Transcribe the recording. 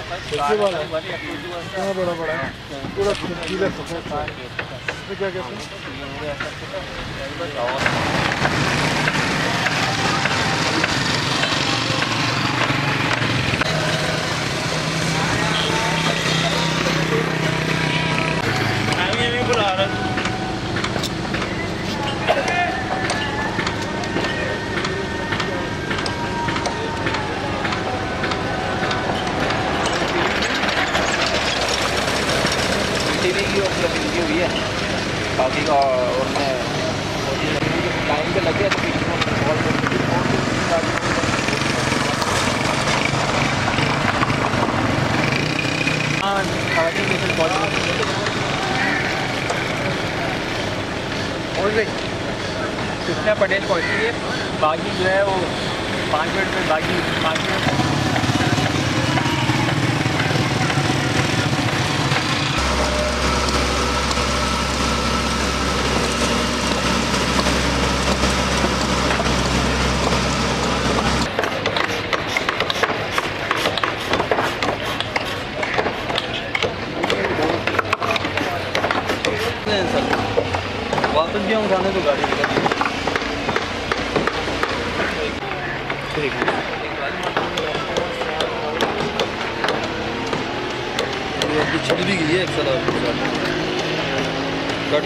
वाला है बड़ा बड़ा पूरा खिलखिला सफेद क्या कहते हैं बुला रहा टीवी की उपलब्धि हुई है बाकी का और मैं टाइम पे लगे तो कृष्णा पटेल पहुँची है बाकी जो है वो 5 मिनट में बाकी 5 मिनट वापस भी हम उठाने तो गाड़ी छिड़ भी गई है एक साल कट